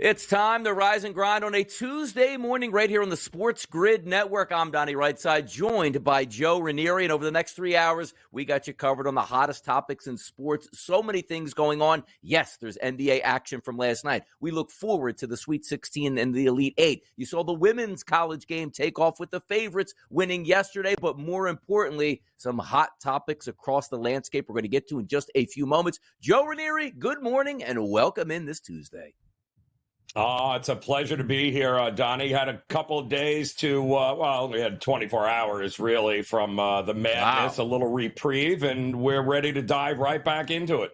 It's time to rise and grind on a Tuesday morning right here on the SportsGrid Network. I'm Donnie Rightside, joined by Joe Ranieri. And over the next 3 hours, we got you covered on the hottest topics in sports. So many things going on. Yes, there's NBA action from last night. We look forward to the Sweet 16 and the Elite Eight. You saw the women's college game take off with the favorites winning yesterday. But more importantly, some hot topics across the landscape we're going to get to in just a few moments. Joe Ranieri, good morning and welcome in this Tuesday. Oh, it's a pleasure to be here, Donnie. Had a couple of days to, we had 24 hours, really, from the madness, A little reprieve, and we're ready to dive right back into it.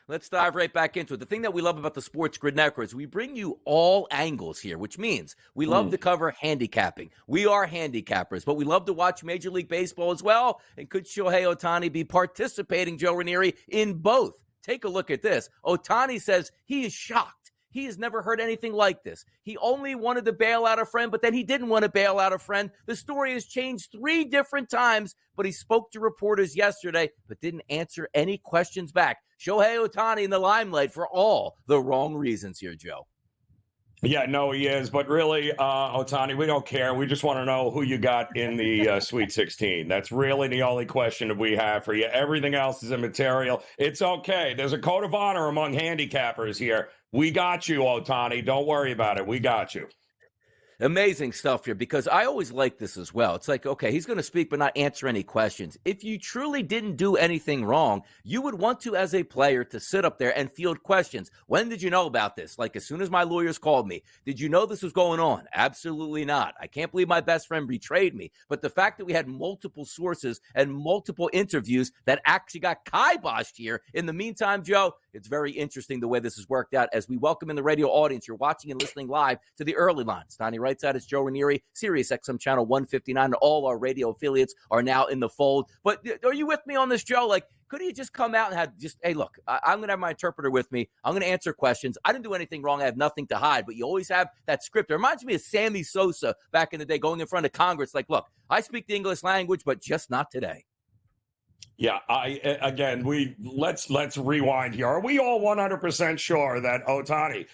Let's dive right back into it. The thing that we love about the SportsGrid Network is we bring you all angles here, which means we love to cover handicapping. We are handicappers, but we love to watch Major League Baseball as well. And could Shohei Ohtani be participating, Joe Ranieri, in both? Take a look at this. Ohtani says he is shocked. He has never heard anything like this. He only wanted to bail out a friend, but then he didn't want to bail out a friend. The story has changed 3 different times, but he spoke to reporters yesterday, but didn't answer any questions back. Shohei Ohtani in the limelight for all the wrong reasons here, Joe. Yeah, no, he is. But really, Ohtani, we don't care. We just want to know who you got in the Sweet 16. That's really the only question that we have for you. Everything else is immaterial. It's okay. There's a code of honor among handicappers here. We got you, Ohtani. Don't worry about it. We got you. Amazing stuff here, because I always like this as well. It's like, okay, he's going to speak but not answer any questions. If you truly didn't do anything wrong, you would want to, as a player, to sit up there and field questions. When did you know about this? Like, as soon as my lawyers called me, did you know this was going on? Absolutely not. I can't believe my best friend betrayed me. But the fact that we had multiple sources and multiple interviews that actually got kiboshed here. In the meantime, Joe, it's very interesting the way this has worked out as we welcome in the radio audience. You're watching and listening live to the early lines. Donnie Rightside, it's Joe Ranieri, Sirius XM channel 159. And all our radio affiliates are now in the fold. But are you with me on this, Joe? Like, could he just come out and have just, hey, look, I'm going to have my interpreter with me. I'm going to answer questions. I didn't do anything wrong. I have nothing to hide. But you always have that script. It reminds me of Sammy Sosa back in the day going in front of Congress. Like, look, I speak the English language, but just not today. Yeah, let's rewind here. Are we all 100% sure that Ohtani,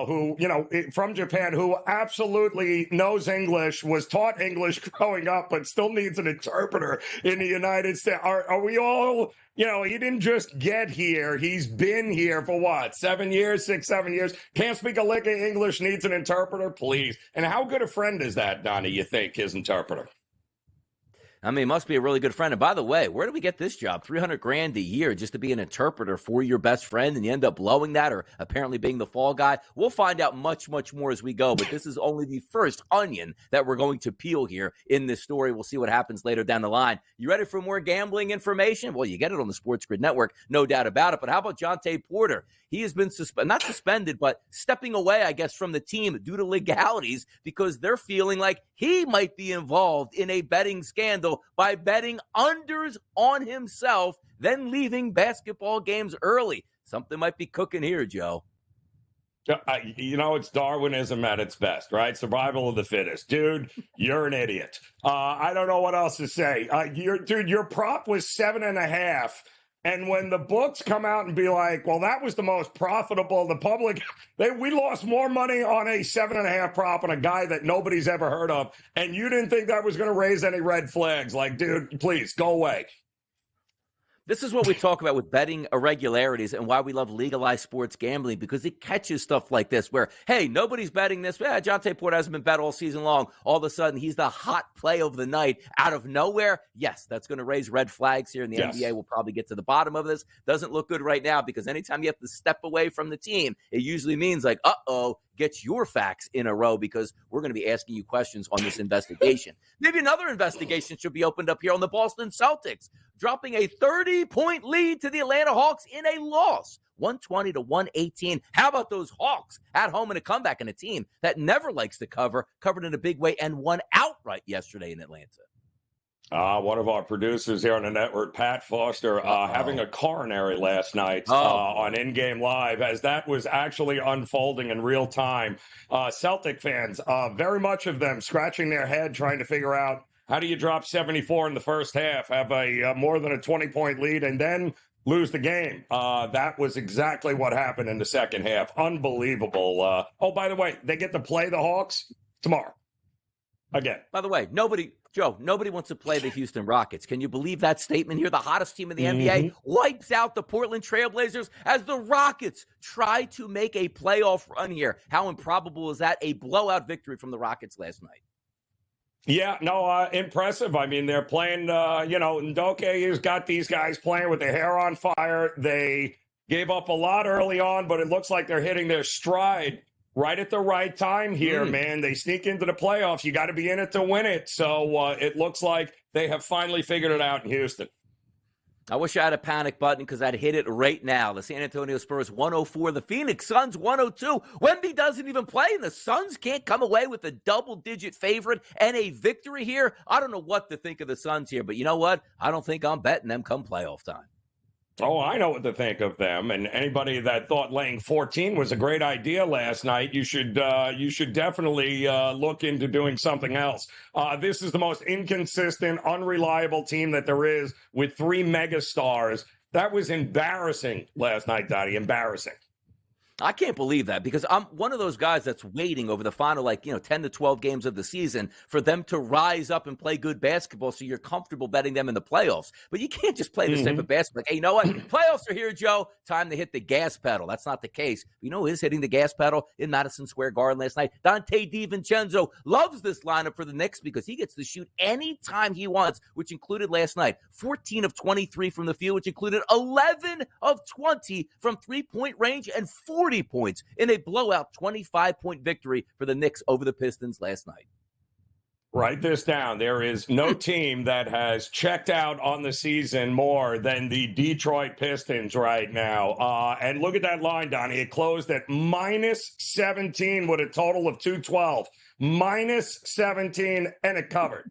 who, from Japan, who absolutely knows English, was taught English growing up, but still needs an interpreter in the United States? Are we all, he didn't just get here. He's been here for what, 7 years, 7 years? Can't speak a lick of English, needs an interpreter, please. And how good a friend is that, Donnie, you think, his interpreter? I mean, must be a really good friend. And by the way, where do we get this job? $300,000 a year just to be an interpreter for your best friend, and you end up blowing that or apparently being the fall guy. We'll find out much, much more as we go. But this is only the first onion that we're going to peel here in this story. We'll see what happens later down the line. You ready for more gambling information? Well, you get it on the SportsGrid Network, no doubt about it. But how about Jonte Porter? He has been not suspended, but stepping away, I guess, from the team due to legalities because they're feeling like he might be involved in a betting scandal by betting unders on himself, then leaving basketball games early. Something might be cooking here, Joe. It's Darwinism at its best, right? Survival of the fittest. Dude, you're an idiot. I don't know what else to say. Your prop was 7.5. And when the books come out and be like, well, that was the most profitable, the public, we lost more money on a 7.5 prop on a guy that nobody's ever heard of. And you didn't think that was going to raise any red flags. Like, dude, please go away. This is what we talk about with betting irregularities and why we love legalized sports gambling, because it catches stuff like this where, hey, nobody's betting this. Yeah, Jonte Porter hasn't been bet all season long. All of a sudden, he's the hot play of the night out of nowhere. Yes, that's going to raise red flags here, and the NBA will probably get to the bottom of this. Doesn't look good right now because anytime you have to step away from the team, it usually means like, get your facts in a row because we're going to be asking you questions on this investigation. Maybe another investigation should be opened up here on the Boston Celtics, dropping a 30-point lead to the Atlanta Hawks in a loss, 120-118. How about those Hawks at home in a comeback, and a team that never likes to covered in a big way and won outright yesterday in Atlanta? One of our producers here on the network, Pat Foster, having a coronary last night on In-Game Live as that was actually unfolding in real time. Celtic fans, very much of them scratching their head trying to figure out how do you drop 74 in the first half, have a more than a 20-point lead, and then lose the game. That was exactly what happened in the second half. Unbelievable. Oh, by the way, they get to play the Hawks tomorrow. Again. By the way, nobody wants to play the Houston Rockets. Can you believe that statement here? The hottest team in the NBA wipes out the Portland Trailblazers as the Rockets try to make a playoff run here. How improbable is that? A blowout victory from the Rockets last night. Yeah, no, impressive. I mean, they're playing, Ndoke has got these guys playing with their hair on fire. They gave up a lot early on, but it looks like they're hitting their stride right at the right time here, man. They sneak into the playoffs. You got to be in it to win it. So it looks like they have finally figured it out in Houston. I wish I had a panic button because I'd hit it right now. The San Antonio Spurs 104, the Phoenix Suns 102. Wemby doesn't even play, and the Suns can't come away with a double-digit favorite and a victory here. I don't know what to think of the Suns here, but you know what? I don't think I'm betting them come playoff time. Oh, I know what to think of them. And anybody that thought laying 14 was a great idea last night, you should definitely look into doing something else. This is the most inconsistent, unreliable team that there is with three megastars. That was embarrassing last night, Donnie. Embarrassing. I can't believe that because I'm one of those guys that's waiting over the final, 10 to 12 games of the season for them to rise up and play good basketball so you're comfortable betting them in the playoffs. But you can't just play this type of basketball. Hey, you know what? Playoffs are here, Joe. Time to hit the gas pedal. That's not the case. You know who is hitting the gas pedal in Madison Square Garden last night? Donnie DiVincenzo loves this lineup for the Knicks because he gets to shoot anytime he wants, which included last night 14 of 23 from the field, which included 11 of 20 from three-point range and 40 points in a blowout 25-point victory for the Knicks over the Pistons last night. Write this down. There is no team that has checked out on the season more than the Detroit Pistons right now. And look at that line, Donnie. It closed at minus 17 with a total of 212. Minus 17, and it covered.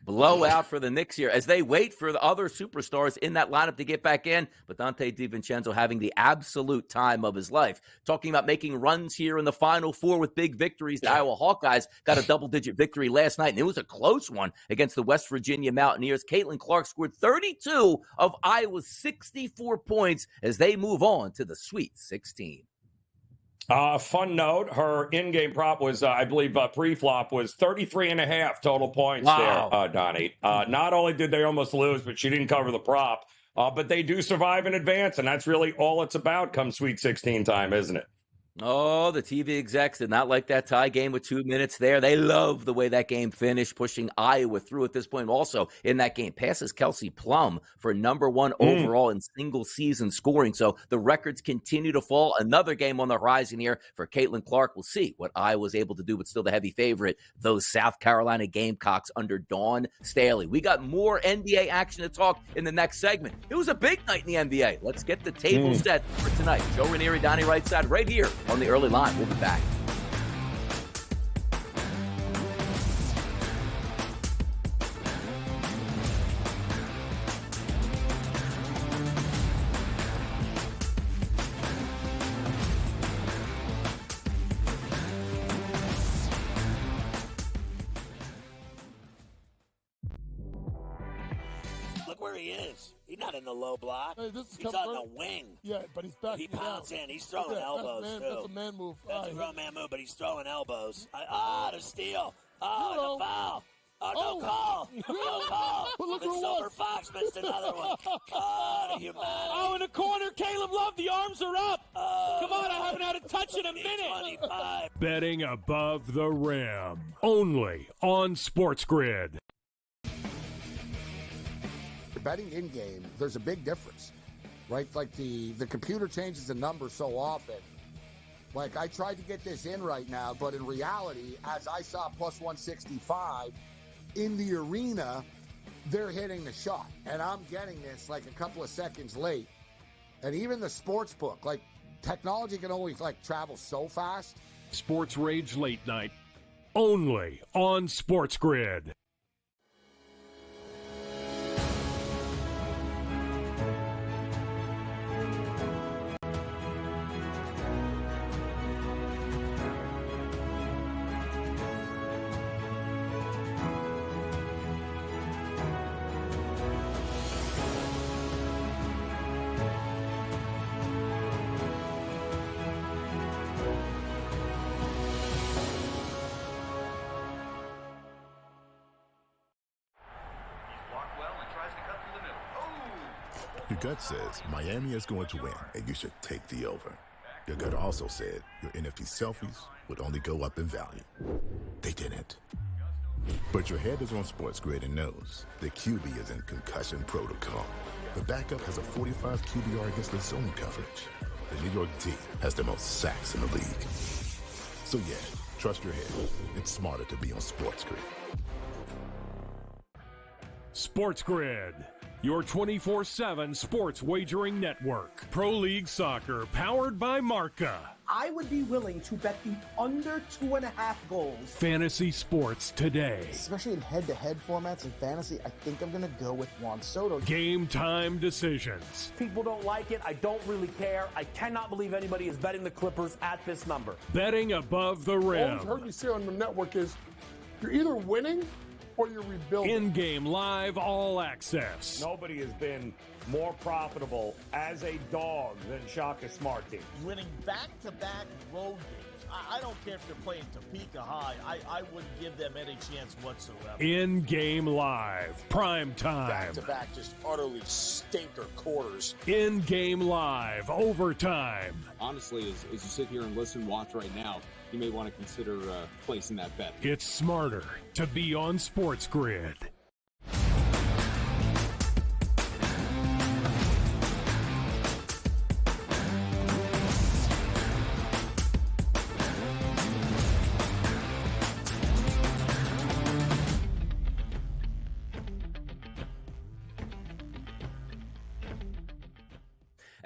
Blowout for the Knicks here as they wait for the other superstars in that lineup to get back in. But Donnie DiVincenzo having the absolute time of his life. Talking about making runs here in the Final Four with big victories. The Iowa Hawkeyes got a double-digit victory last night, and it was a close one against the West Virginia Mountaineers. Caitlin Clark scored 32 of Iowa's 64 points as they move on to the Sweet 16. Fun note, her in-game prop was, I believe, pre-flop was 33.5 total points there, Donnie. Not only did they almost lose, but she didn't cover the prop. But they do survive in advance, and that's really all it's about come Sweet 16 time, isn't it? Oh, the TV execs did not like that tie game with 2 minutes there. They love the way that game finished, pushing Iowa through at this point. Also, in that game, passes Kelsey Plum for number one overall in single-season scoring. So the records continue to fall. Another game on the horizon here for Caitlin Clark. We'll see what Iowa was able to do, but still the heavy favorite, those South Carolina Gamecocks under Dawn Staley. We got more NBA action to talk in the next segment. It was a big night in the NBA. Let's get the table set for tonight. Joe Ranieri, Donnie Rightside, right here on the early line. We'll be back. Look where he is. He's not in the low block. Hey, he's on the wing. Yeah, but he's back. He pounds in. He's throwing elbows, too. That's a man move. That's a grown man move, but he's throwing elbows. The steal. The foul. No call. No call. Look The who it Silver was. Fox missed another one. The humanity. In the corner, Caleb Love, the arms are up. Come on, I haven't had a touch in a minute. 25. Betting above the rim. Only on SportsGrid. Betting in-game, there's a big difference, right? Like the computer changes the number so often. Like, I tried to get this in right now, but in reality, as I saw plus 165 in the arena, they're hitting the shot. And I'm getting this like a couple of seconds late. And even the sports book, like, technology can only travel so fast. Sports Rage Late Night. Only on SportsGrid. Your gut says Miami is going to win, and you should take the over. Your gut also said your NFT selfies would only go up in value. They didn't. But your head is on SportsGrid and knows the QB is in concussion protocol. The backup has a 45 QBR against the zone coverage. The New York D has the most sacks in the league. So yeah, trust your head. It's smarter to be on SportsGrid. SportsGrid, your 24/7 sports wagering network. Pro League Soccer, powered by Marca. I would be willing to bet the under 2.5 goals. Fantasy sports today. Especially in head-to-head formats in fantasy, I think I'm going to go with Juan Soto. Game time decisions. People don't like it. I don't really care. I cannot believe anybody is betting the Clippers at this number. Betting above the rim. All I've heard you say on the network is you're either winning or you're rebuilding. In-game live, all access. Nobody has been more profitable as a dog than Shaka Smart team. Winning back-to-back road games. I don't care if they're playing Topeka High. I wouldn't give them any chance whatsoever. In-game live, prime time. Back-to-back, just utterly stinker quarters. In-game live, overtime. Honestly, as you sit here and watch right now, you may want to consider placing that bet. It's smarter to be on SportsGrid.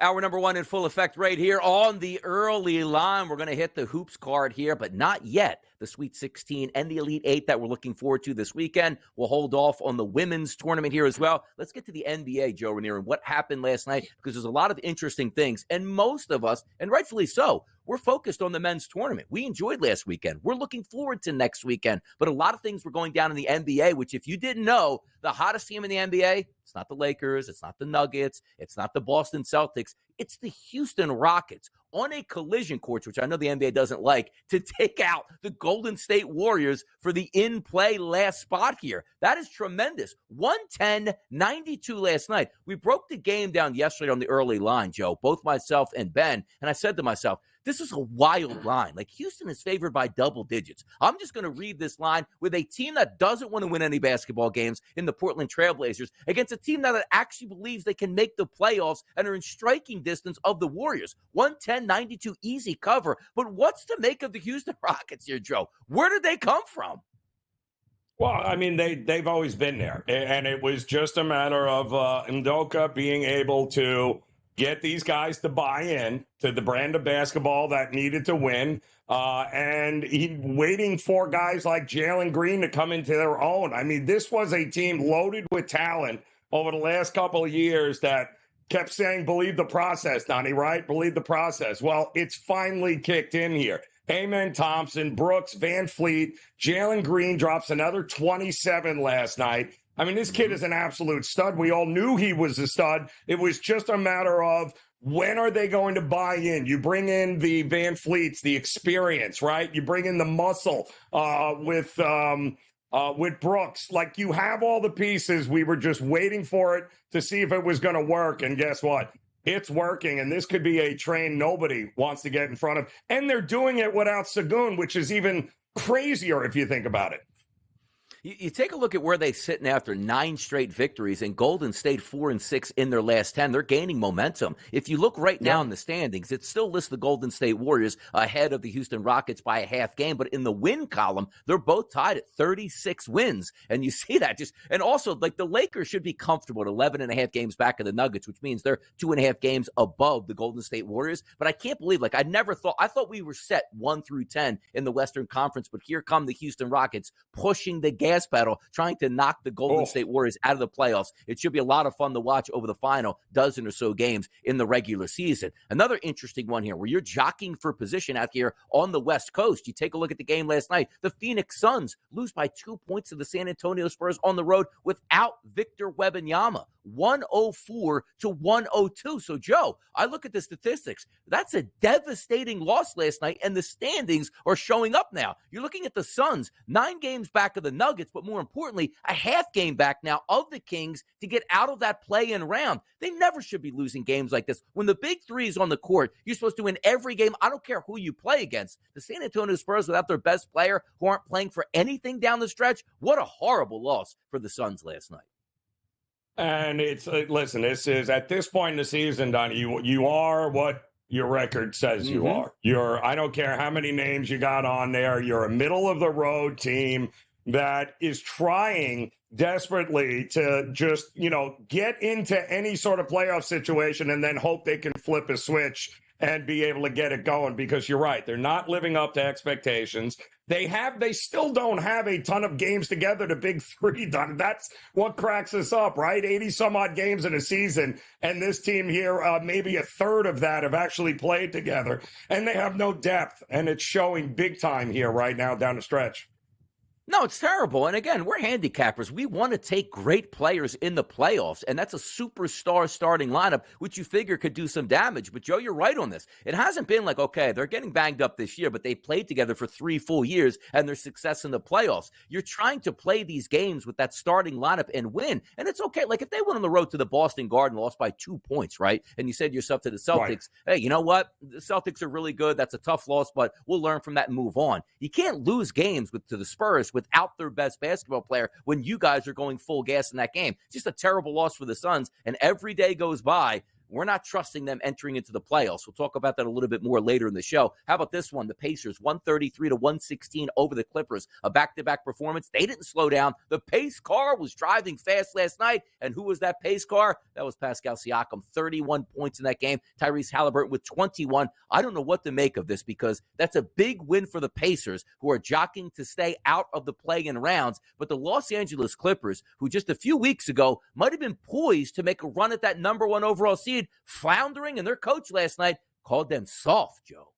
Hour number one in full effect right here on the early line. We're going to hit the hoops card here, but not yet. The Sweet 16 and the Elite 8 that we're looking forward to this weekend. We'll hold off on the women's tournament here as well. Let's get to the NBA, Joe Ranieri, and what happened last night, because there's a lot of interesting things. And most of us, and rightfully so, we're focused on the men's tournament. We enjoyed last weekend. We're looking forward to next weekend. But a lot of things were going down in the NBA, which if you didn't know, the hottest team in the NBA, it's not the Lakers, it's not the Nuggets, it's not the Boston Celtics, it's the Houston Rockets on a collision course, which I know the NBA doesn't like, to take out the Golden State Warriors for the in-play last spot here. That is tremendous. 110-92 last night. We broke the game down yesterday on the early line, Joe, both myself and Ben, and I said to myself, this is a wild line. Like, Houston is favored by double digits. I'm just going to read this line with a team that doesn't want to win any basketball games in the Portland Trailblazers against a team that actually believes they can make the playoffs and are in striking distance of the Warriors. 110-92 easy cover. But what's to make of the Houston Rockets here, Joe? Where did they come from? Well, I mean, they've always been there. And it was just a matter of Ndoka being able to get these guys to buy in to the brand of basketball that needed to win. And he waiting for guys like Jalen Green to come into their own. I mean, this was a team loaded with talent over the last couple of years that kept saying, believe the process, Donnie, right? Believe the process. Well, it's finally kicked in here. Amen Thompson, Brooks, Van Fleet, Jalen Green drops another 27 last night. I mean, this kid is an absolute stud. We all knew he was a stud. It was just a matter of when are they going to buy in? You bring in the Van Fleets, the experience, right? You bring in the muscle with Brooks. Like, you have all the pieces. We were just waiting for it to see if it was going to work. And guess what? It's working. And this could be a train nobody wants to get in front of. And they're doing it without Sagoon, which is even crazier if you think about it. You take a look at where they sit now after 9 straight victories, and Golden State 4-6 in their last 10. They're gaining momentum. If you look right now in the standings, it still lists the Golden State Warriors ahead of the Houston Rockets by a half game. But in the win column, they're both tied at 36 wins. And you see that and also, like, the Lakers should be comfortable at 11.5 games back of the Nuggets, which means they're 2.5 games above the Golden State Warriors. But I can't believe, like, I thought we were set 1 through 10 in the Western Conference, but here come the Houston Rockets pushing the gas pedal, trying to knock the Golden State Warriors out of the playoffs. It should be a lot of fun to watch over the final dozen or so games in the regular season. Another interesting one here, where you're jockeying for position out here on the West Coast. You take a look at the game last night. The Phoenix Suns lose by 2 points to the San Antonio Spurs on the road without Victor Wembanyama. 104 to 102. So, Joe, I look at the statistics. That's a devastating loss last night, and the standings are showing up now. You're looking at the Suns, 9 games back of the Nuggets, but more importantly, a half game back now of the Kings to get out of that play-in round. They never should be losing games like this. When the big three is on the court, you're supposed to win every game. I don't care who you play against. The San Antonio Spurs, without their best player, who aren't playing for anything down the stretch, what a horrible loss for the Suns last night. And it's listen, this is at this point in the season, Donnie, you are what your record says you are. I don't care how many names you got on there. You're a middle of the road team that is trying desperately to just, get into any sort of playoff situation and then hope they can flip a switch and be able to get it going, because you're right. They're not living up to expectations. They still don't have a ton of games together, the big three, Don. That's what cracks us up, right? 80 some odd games in a season. And this team here, maybe a third of that have actually played together, and they have no depth. And it's showing big time here right now down the stretch. No, it's terrible. And again, we're handicappers. We want to take great players in the playoffs, and that's a superstar starting lineup, which you figure could do some damage. But, Joe, you're right on this. It hasn't been like, okay, they're getting banged up this year, but they played together for 3 full years, and their success in the playoffs. You're trying to play these games with that starting lineup and win, and it's okay. Like, if they went on the road to the Boston Garden, lost by 2 points, right, and you said to yourself to the Celtics, hey, you know what? The Celtics are really good. That's a tough loss, but we'll learn from that and move on. You can't lose games to the Spurs without their best basketball player when you guys are going full gas in that game. Just a terrible loss for the Suns, and every day goes by, we're not trusting them entering into the playoffs. We'll talk about that a little bit more later in the show. How about this one? The Pacers, 133 to 116 over the Clippers. A back-to-back performance. They didn't slow down. The pace car was driving fast last night. And who was that pace car? That was Pascal Siakam, 31 points in that game. Tyrese Halliburton with 21. I don't know what to make of this, because that's a big win for the Pacers, who are jockeying to stay out of the play-in rounds. But the Los Angeles Clippers, who just a few weeks ago might have been poised to make a run at that number 1 overall seed, floundering, and their coach last night called them soft, Joe.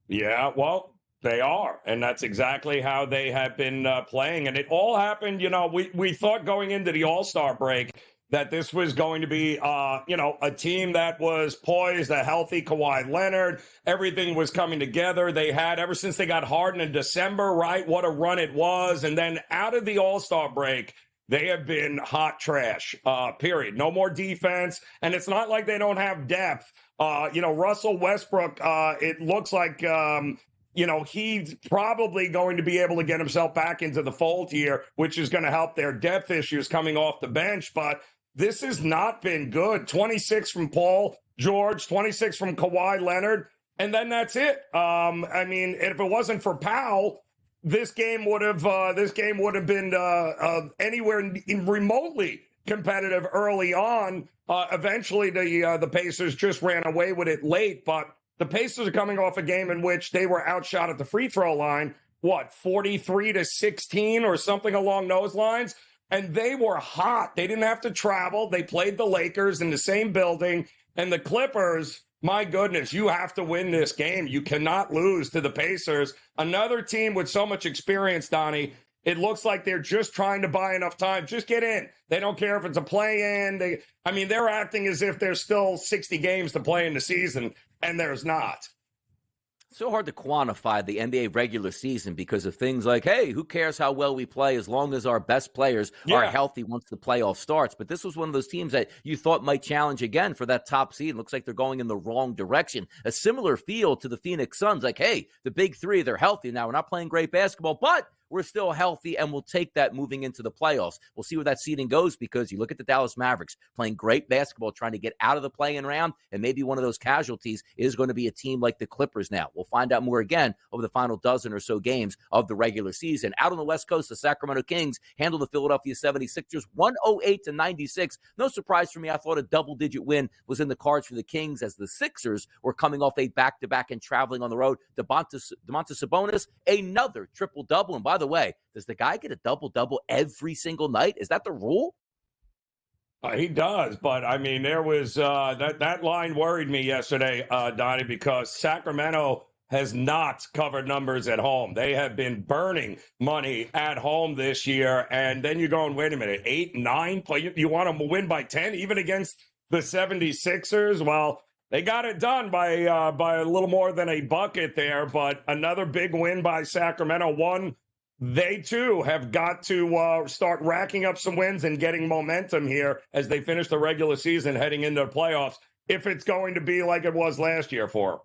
Yeah, well, they are, and that's exactly how they have been playing. And it all happened, we thought going into the All-Star break that this was going to be, a team that was poised, a healthy Kawhi Leonard. Everything was coming together. They had, ever since they got Harden in December, right, what a run it was. And then out of the All-Star break, they have been hot trash, period. No more defense. And it's not like they don't have depth. Russell Westbrook, it looks like, he's probably going to be able to get himself back into the fold here, which is going to help their depth issues coming off the bench. But this has not been good. 26 from Paul George, 26 from Kawhi Leonard, and then that's it. If it wasn't for Powell, this game would have been anywhere remotely competitive early on. Eventually, the Pacers just ran away with it late, but the Pacers are coming off a game in which they were outshot at the free throw line, 43 to 16 or something along those lines, and they were hot. They didn't have to travel. They played the Lakers in the same building, and the Clippers, my goodness, you have to win this game. You cannot lose to the Pacers. Another team with so much experience, Donnie. It looks like they're just trying to buy enough time. Just get in. They don't care if it's a play-in. They're acting as if there's still 60 games to play in the season, and there's not. So hard to quantify the NBA regular season because of things like, hey, who cares how well we play as long as our best players are healthy once the playoff starts. But this was one of those teams that you thought might challenge again for that top seed. It looks like they're going in the wrong direction. A similar feel to the Phoenix Suns, like, hey, the big three, they're healthy now. We're not playing great basketball, but we're still healthy, and we'll take that moving into the playoffs. We'll see where that seeding goes, because you look at the Dallas Mavericks playing great basketball, trying to get out of the play-in round, and maybe one of those casualties is going to be a team like the Clippers now. We'll find out more again over the final dozen or so games of the regular season. Out on the West Coast, the Sacramento Kings handled the Philadelphia 76ers 108 to 96. No surprise for me. I thought a double-digit win was in the cards for the Kings, as the Sixers were coming off a back-to-back and traveling on the road. Domantas Sabonis, another triple-double. And by the way, does the guy get a double-double every single night? Is that the rule? He does, but there was that line worried me yesterday, Donnie, because Sacramento has not covered numbers at home. They have been burning money at home this year. And then you're going, wait a minute, 8, 9? You want to win by 10, even against the 76ers? Well, they got it done by a little more than a bucket there. But another big win by Sacramento. One, they too have got to start racking up some wins and getting momentum here as they finish the regular season heading into the playoffs, if it's going to be like it was last year for them.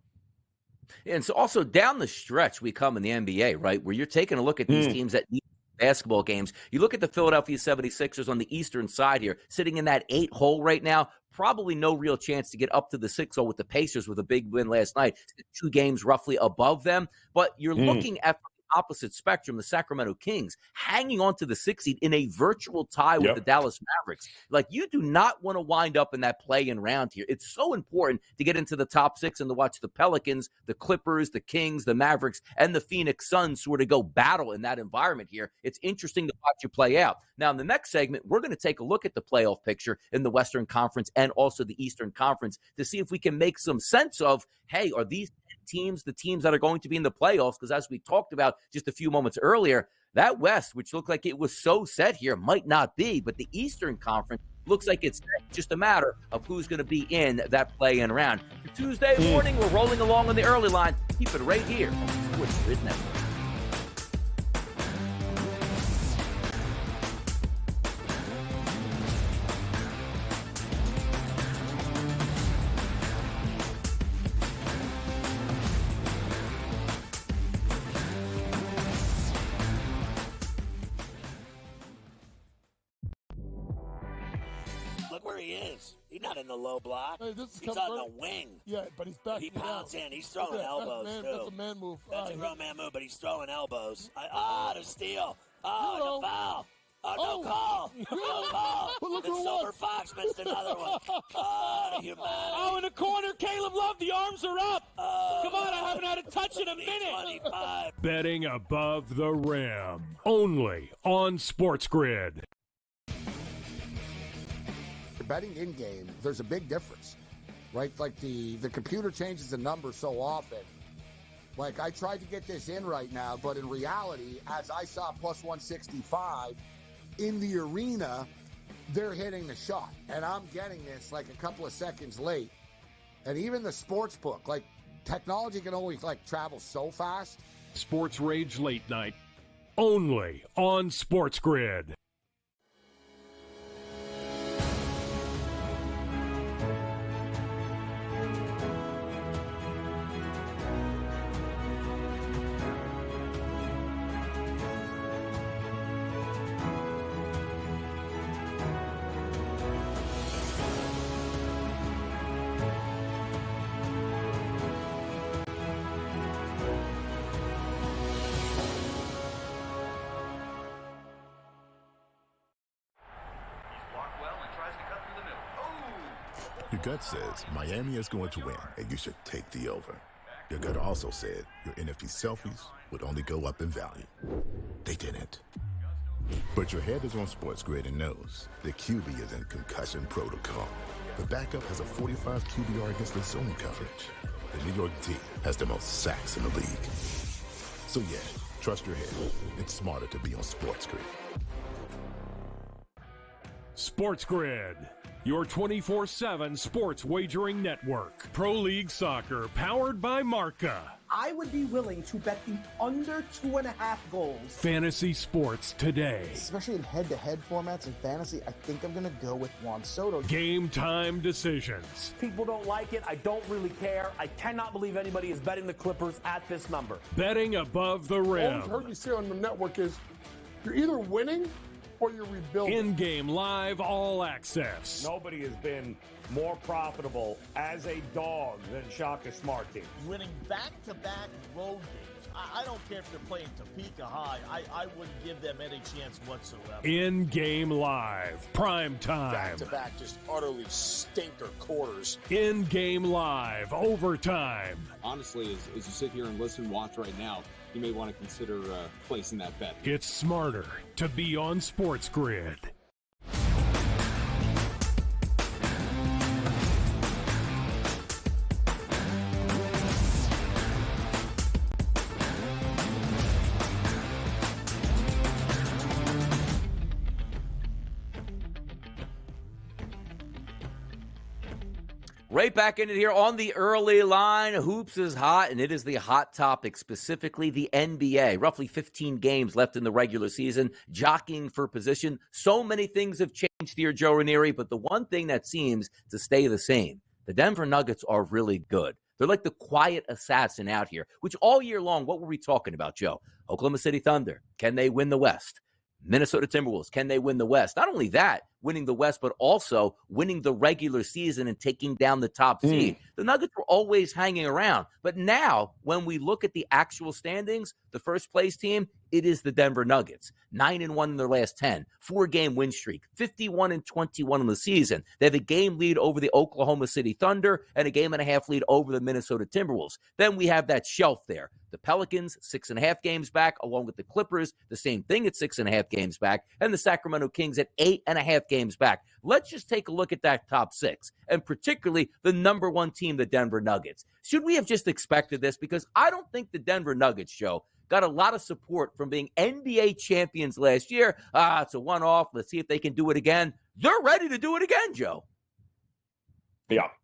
And so also down the stretch we come in the NBA, right, where you're taking a look at these teams that need basketball games. You look at the Philadelphia 76ers on the eastern side here, sitting in that 8 hole right now. Probably no real chance to get up to the 6 hole with the Pacers with a big win last night. 2 games roughly above them. But you're looking at the opposite spectrum, the Sacramento Kings, hanging on to the 6th seed in a virtual tie with the Dallas Mavericks. Like, you do not want to wind up in that play-in round here. It's so important to get into the top 6 and to watch the Pelicans, the Clippers, the Kings, the Mavericks, and the Phoenix Suns sort of go battle in that environment here. It's interesting to watch you play out. Now, in the next segment, we're going to take a look at the playoff picture in the Western Conference and also the Eastern Conference to see if we can make some sense of, hey, are these teams the teams that are going to be in the playoffs? Because as we talked about just a few moments earlier, that West, which looked like it was so set here, might not be. But the Eastern Conference looks like it's just a matter of who's going to be in that play-in round. For Tuesday morning, we're rolling along on the early line. Keep it right here on SportsGrid Network. Look where he is. He's not in the low block. Hey, he's on the wing. Yeah, but he's back. He pounds in. He's throwing elbows, too. That's a man move. That's a grown man move, but he's throwing elbows. The steal. The foul. No call. No call. And Silver Fox missed another one. The humanity. In the corner, Caleb Love, the arms are up. Come on, I haven't had a touch in a minute. 25. Betting above the rim. Only on SportsGrid. Betting in game, there's a big difference, right? Like the computer changes the number so often. Like, I tried to get this in right now, but in reality, as I saw plus 165 in the arena, they're hitting the shot, and I'm getting this like a couple of seconds late. And even the sports book, like, technology can only like travel so fast. Sports Rage Late Night. Only on SportsGrid. Your gut says Miami is going to win, and you should take the over. Your gut also said your NFT selfies would only go up in value. They didn't. But your head is on SportsGrid and knows the QB is in concussion protocol. The backup has a 45 QBR against the zone coverage. The New York D has the most sacks in the league. So yeah, trust your head. It's smarter to be on SportsGrid. SportsGrid, your 24/7 sports wagering network. Pro League Soccer, powered by Marca. I would be willing to bet the under 2.5 goals. Fantasy sports today. Especially in head-to-head formats in fantasy, I think I'm going to go with Juan Soto. Game time decisions. People don't like it. I don't really care. I cannot believe anybody is betting the Clippers at this number. Betting above the All rim. I've heard you say on the network is you're either winning or you're rebuilding. In-game live all access. Nobody has been more profitable as a dog than Shaka Smart team. Winning back-to-back road games. I don't care if they're playing Topeka High. I wouldn't give them any chance whatsoever. In-game live. Prime time. Back-to-back, just utterly stinker quarters. In-game live. Overtime. Honestly, as you sit here and listen, watch right now, you may want to consider placing that bet. It's smarter to be on SportsGrid. Right back in it here on the early line. Hoops is hot, and it is the hot topic, specifically the NBA. Roughly 15 games left in the regular season, jockeying for position. So many things have changed here, Joe Ranieri, but the one thing that seems to stay the same, the Denver Nuggets are really good. They're like the quiet assassin out here, which all year long, what were we talking about, Joe? Oklahoma City Thunder, can they win the West? Minnesota Timberwolves, can they win the West? Not only that, winning the West, but also winning the regular season and taking down the top seed. The Nuggets were always hanging around. But now, when we look at the actual standings, the first place team, it is the Denver Nuggets. 9-1 in their last 10, 4-game win streak, 51-21 in the season. They have a game lead over the Oklahoma City Thunder and a game and a half lead over the Minnesota Timberwolves. Then we have that shelf there. The Pelicans, 6.5 games back, along with the Clippers, the same thing at 6.5 games back, and the Sacramento Kings at 8.5 games back. Let's just take a look at that top six, and particularly the number one team, the Denver Nuggets. Should we have just expected this? Because I don't think the Denver Nuggets, Joe, got a lot of support from being NBA champions last year. It's a one-off. Let's see if they can do it again. They're ready to do it again, Joe.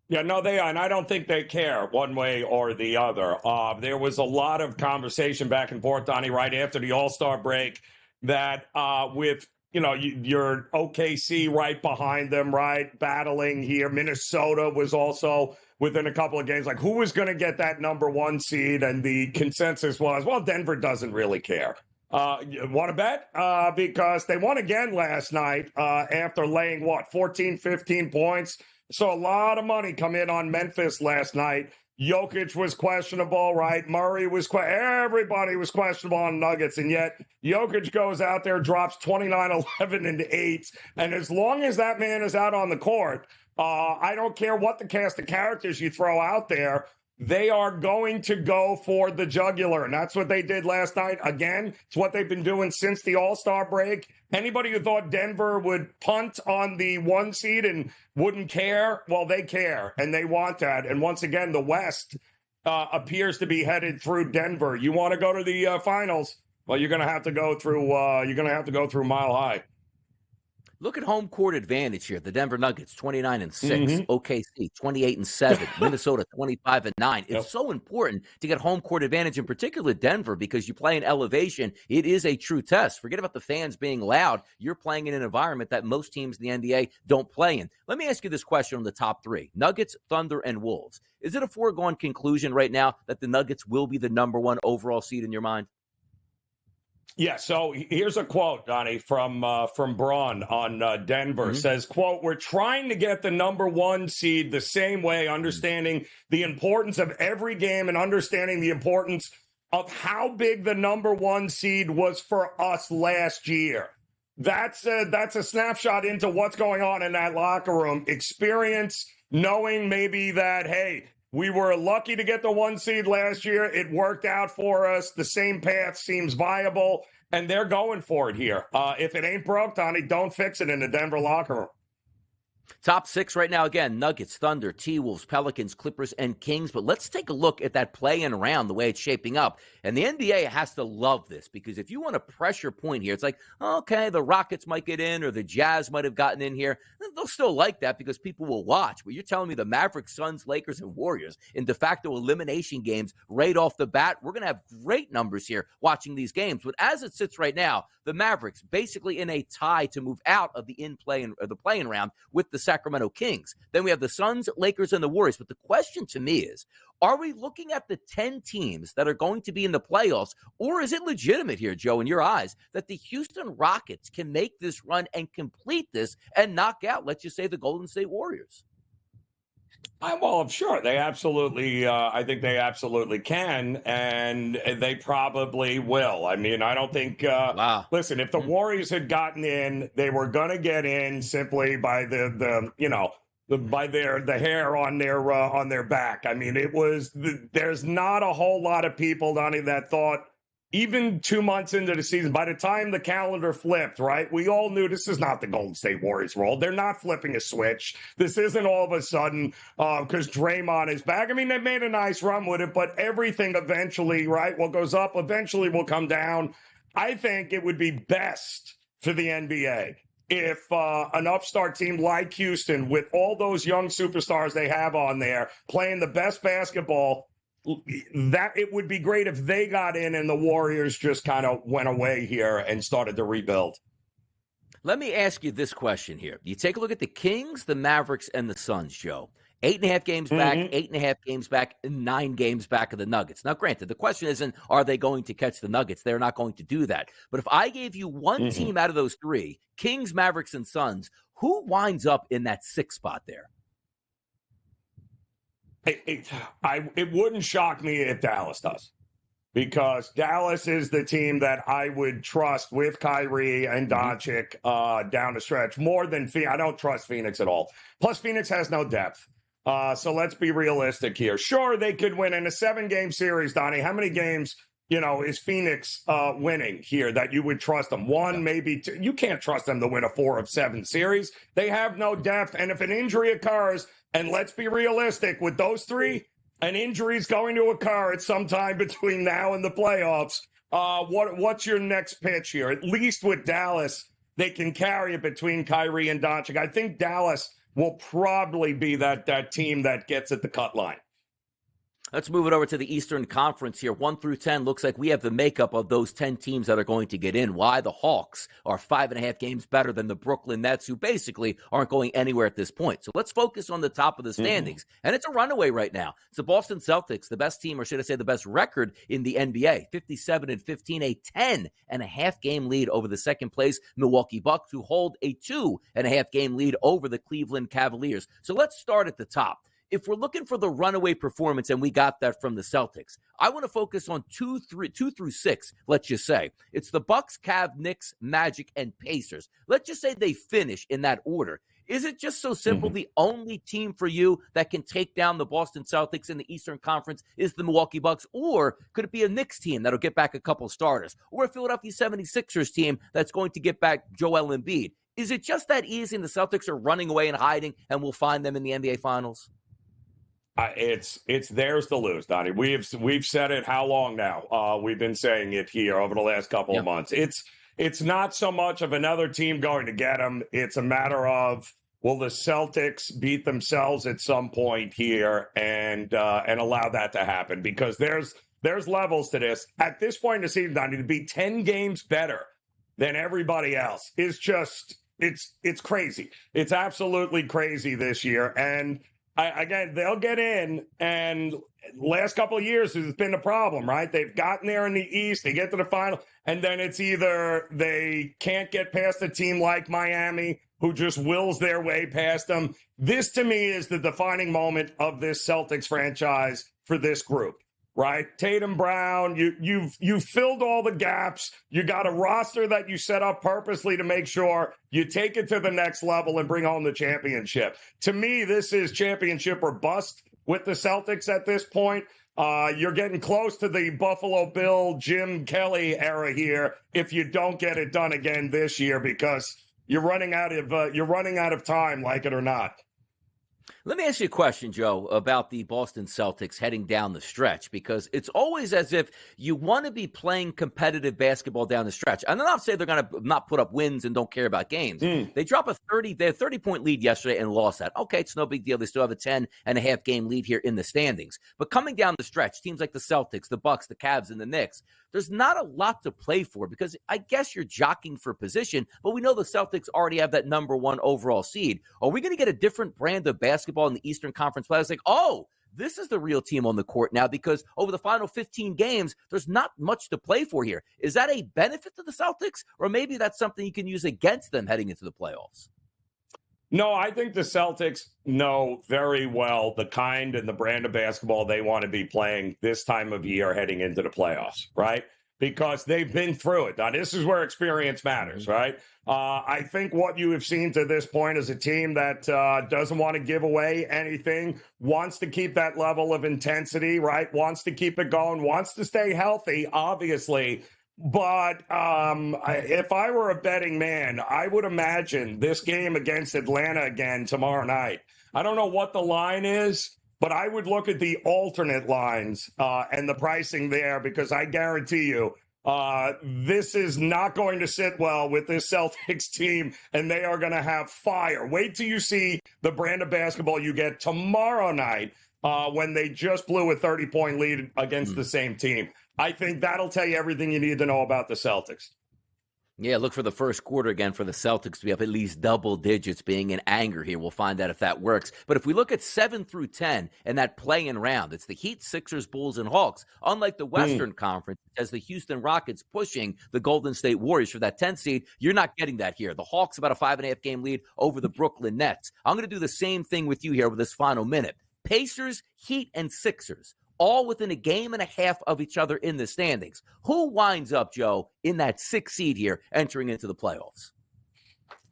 Yeah, no, they are, and I don't think they care one way or the other. There was a lot of conversation back and forth, Donnie, right after the All-Star break that with, your OKC right behind them, right, battling here. Minnesota was also within a couple of games. Like, who was going to get that number one seed? And the consensus was, well, Denver doesn't really care. Want to bet? Because they won again last night after laying, 14, 15 points. So a lot of money come in on Memphis last night. Jokic was questionable, right? Murray was everybody was questionable on Nuggets, and yet Jokic goes out there, drops 29, 11, and 8. And as long as that man is out on the court, I don't care what the cast of characters you throw out there, they are going to go for the jugular. And that's what they did last night. Again, it's what they've been doing since the All-Star break. Anybody who thought Denver would punt on the one seed and wouldn't care, well, they care, and they want that. And once again, the West appears to be headed through Denver. You want to go to the finals? Well, you're going to have to go through. Mile High. Look at home court advantage here. The Denver Nuggets, 29-6. OKC, 28-7. Minnesota, 25-9. It's so important to get home court advantage, in particular Denver, because you play in elevation. It is a true test. Forget about the fans being loud. You're playing in an environment that most teams in the NBA don't play in. Let me ask you this question on the top three. Nuggets, Thunder, and Wolves. Is it a foregone conclusion right now that the Nuggets will be the number one overall seed in your mind? Yeah, so here's a quote, Donnie, from Braun on Denver. Says, quote, "We're trying to get the number one seed the same way, understanding the importance of every game and understanding the importance of how big the number one seed was for us last year." That's a snapshot into what's going on in that locker room. Experience, knowing maybe that, hey, we were lucky to get the one seed last year. It worked out for us. The same path seems viable, and they're going for it here. If it ain't broke, Donnie, don't fix it in the Denver locker room. Top six right now, again, Nuggets, Thunder, T-Wolves, Pelicans, Clippers, and Kings. But let's take a look at that play-in round, the way it's shaping up. And the NBA has to love this, because if you want a pressure point here, it's like, okay, the Rockets might get in or the Jazz might have gotten in here. They'll still like that because people will watch. But you're telling me the Mavericks, Suns, Lakers, and Warriors in de facto elimination games right off the bat, we're going to have great numbers here watching these games. But as it sits right now, the Mavericks basically in a tie to move out of the play-in round with the Sacramento Kings. Then we have the Suns, Lakers, and the Warriors. But the question to me is, are we looking at the 10 teams that are going to be in the playoffs, or is it legitimate here, Joe, in your eyes, that the Houston Rockets can make this run and complete this and knock out, let's just say, the Golden State Warriors? Well, sure. They absolutely, I think they absolutely can, and they probably will. I mean, I don't think, listen, if the Warriors had gotten in, they were going to get in simply by the hair on their back. I mean, there's not a whole lot of people, Donnie, that thought, even 2 months into the season, by the time the calendar flipped, right, we all knew this is not the Golden State Warriors role. They're not flipping a switch. This isn't all of a sudden because Draymond is back. I mean, they made a nice run with it, but everything eventually, right, what goes up eventually will come down. I think it would be best for the NBA if an upstart team like Houston, with all those young superstars they have on there, playing the best basketball, that it would be great if they got in and the Warriors just kind of went away here and started to rebuild. Let me ask you this question here. You take a look at the Kings, the Mavericks, and the Suns, Joe. 8.5 games back, 8.5 games back, and 9 games back of the Nuggets. Now, granted, the question isn't, are they going to catch the Nuggets? They're not going to do that. But if I gave you one team out of those 3, Kings, Mavericks, and Suns, who winds up in that 6th spot there? It wouldn't shock me if Dallas does, because Dallas is the team that I would trust with Kyrie and Doncic down the stretch more than Phoenix. I don't trust Phoenix at all. Plus, Phoenix has no depth. So let's be realistic here. Sure, they could win in a 7-game series, Donnie. How many games, is Phoenix winning here that you would trust them? 1, maybe 2. You can't trust them to win a 4 of 7 series. They have no depth. And if an injury occurs, and let's be realistic, with those 3, an injury is going to occur at some time between now and the playoffs. What's your next pitch here? At least with Dallas, they can carry it between Kyrie and Doncic. I think Dallas will probably be that team that gets at the cut line. Let's move it over to the Eastern Conference here. 1 through 10 looks like we have the makeup of those 10 teams that are going to get in. Why? The Hawks are 5.5 games better than the Brooklyn Nets, who basically aren't going anywhere at this point. So let's focus on the top of the standings. And it's a runaway right now. It's the Boston Celtics, the best team, or should I say the best record in the NBA. 57-15, a 10.5 game lead over the second place Milwaukee Bucks, who hold a 2.5 game lead over the Cleveland Cavaliers. So let's start at the top. If we're looking for the runaway performance, and we got that from the Celtics, I want to focus on 2 through 6, let's just say. It's the Bucks, Cavs, Knicks, Magic, and Pacers. Let's just say they finish in that order. Is it just so simple the only team for you that can take down the Boston Celtics in the Eastern Conference is the Milwaukee Bucks? Or could it be a Knicks team that'll get back a couple starters? Or a Philadelphia 76ers team that's going to get back Joel Embiid? Is it just that easy and the Celtics are running away and hiding and we'll find them in the NBA Finals? It's theirs to lose, Donnie. We've said it how long now? We've been saying it here over the last couple of months. It's not so much of another team going to get them. It's a matter of, will the Celtics beat themselves at some point here and allow that to happen? Because there's levels to this. At this point in the season, Donnie, to be 10 games better than everybody else is just it's crazy. It's absolutely crazy this year. And again, they'll get in, and last couple of years has been a problem, right? They've gotten there in the East, they get to the final, and then it's either they can't get past a team like Miami, who just wills their way past them. This, to me, is the defining moment of this Celtics franchise for this group, right? Tatum, Brown, you've filled all the gaps. You got a roster that you set up purposely to make sure you take it to the next level and bring home the championship. To me, this is championship or bust with the Celtics at this point. You're getting close to the Buffalo Bill, Jim Kelly era here if you don't get it done again this year, because you're running out of time, like it or not. Let me ask you a question, Joe, about the Boston Celtics heading down the stretch, because it's always as if you want to be playing competitive basketball down the stretch. And I'm not saying they're going to not put up wins and don't care about games. They drop a 30-point lead yesterday and lost that. Okay, it's no big deal. They still have a 10.5 game lead here in the standings. But coming down the stretch, teams like the Celtics, the Bucks, the Cavs, and the Knicks, there's not a lot to play for, because I guess you're jockeying for position, but we know the Celtics already have that number 1 overall seed. Are we going to get a different brand of basketball in the Eastern Conference play? It's like, oh, this is the real team on the court now, because over the final 15 games, there's not much to play for here. Is that a benefit to the Celtics, or maybe that's something you can use against them heading into the playoffs? No, I think the Celtics know very well the kind and the brand of basketball they want to be playing this time of year heading into the playoffs, right? Because they've been through it. Now, this is where experience matters, right? I think what you have seen to this point is a team that doesn't want to give away anything, wants to keep that level of intensity, right? Wants to keep it going, wants to stay healthy, obviously. But if I were a betting man, I would imagine this game against Atlanta again tomorrow night. I don't know what the line is, but I would look at the alternate lines and the pricing there, because I guarantee you This is not going to sit well with this Celtics team, and they are going to have fire. Wait till you see the brand of basketball you get tomorrow night when they just blew a 30-point lead against the same team. I think that'll tell you everything you need to know about the Celtics. Yeah, look for the first quarter again for the Celtics to be up at least double digits, being in anger here. We'll find out if that works. But if we look at 7 through 10 and that play-in round, it's the Heat, Sixers, Bulls, and Hawks. Unlike the Western Conference, as the Houston Rockets pushing the Golden State Warriors for that 10 seed, you're not getting that here. The Hawks about a 5.5 game lead over the Brooklyn Nets. I'm going to do the same thing with you here with this final minute. Pacers, Heat, and Sixers, all within a game and a half of each other in the standings. Who winds up, Joe, in that 6th seed here entering into the playoffs?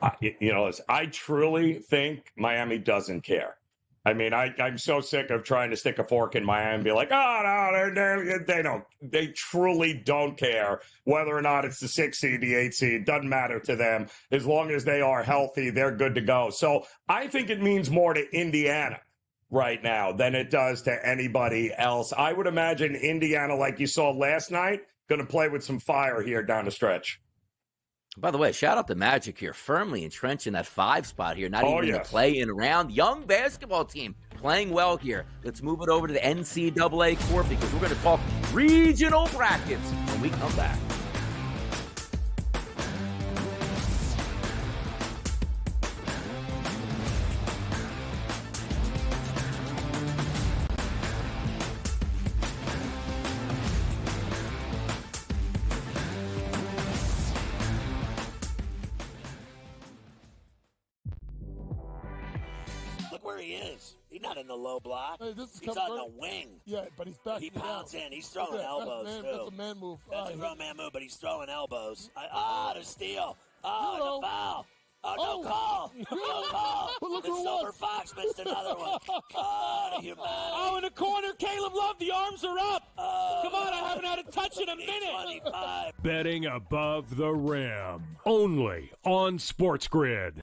I truly think Miami doesn't care. I mean, I'm so sick of trying to stick a fork in Miami and be like, oh, no, they don't. They truly don't care whether or not it's the 6th seed, the 8th seed. Doesn't matter to them. As long as they are healthy, they're good to go. So I think it means more to Indiana right now than it does to anybody else. I would imagine Indiana, like you saw last night, going to play with some fire here down the stretch. By the way, shout out to Magic here, firmly entrenched in that 5 spot here, not even in the play-in round. Young basketball team playing well here. Let's move it over to the NCAA court because we're going to talk regional brackets when we come back. He's not in the low block. Hey, this is he's on the wing. Yeah, but he's back. He pounds in. He's throwing elbows, too. That's a man move. That's a real man move, but he's throwing elbows. The steal. The foul. No call. No call. The Silver Fox missed another one. The humanity. In the corner, Caleb Love, the arms are up. Come on, I haven't had a touch in a minute. 25. Betting above the rim. Only on SportsGrid.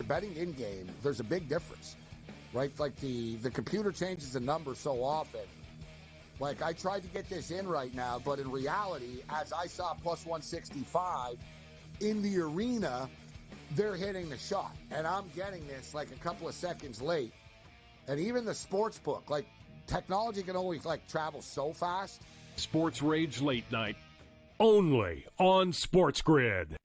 Betting in game, there's a big difference, right? Like the computer changes the number so often. Like I tried to get this in right now, but in reality, as I saw plus 165 in the arena, they're hitting the shot, and I'm getting this like a couple of seconds late. And even the sports book, like technology can only travel so fast. Sports Rage Late Night, only on SportsGrid.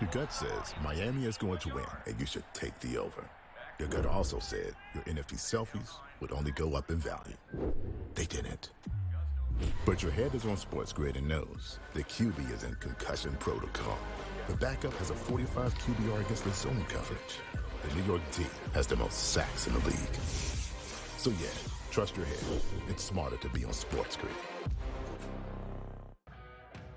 Your gut says Miami is going to win, and you should take the over. Your gut also said your NFT selfies would only go up in value. They didn't. But your head is on SportsGrid and knows the QB is in concussion protocol. The backup has a 45 QBR against the zone coverage. The New York D has the most sacks in the league. So yeah, trust your head. It's smarter to be on SportsGrid.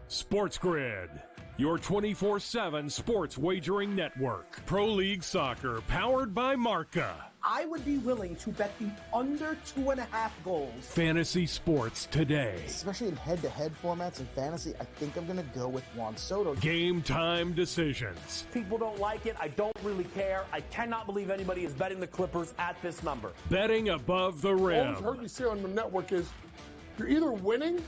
SportsGrid, your 24/7 sports wagering network. Pro League Soccer, powered by Marca. I would be willing to bet the under 2.5 goals. Fantasy sports today. Especially in head-to-head formats and fantasy, I think I'm going to go with Juan Soto. Game time decisions. People don't like it. I don't really care. I cannot believe anybody is betting the Clippers at this number. Betting above the rim. All I've heard you say on the network is you're either winning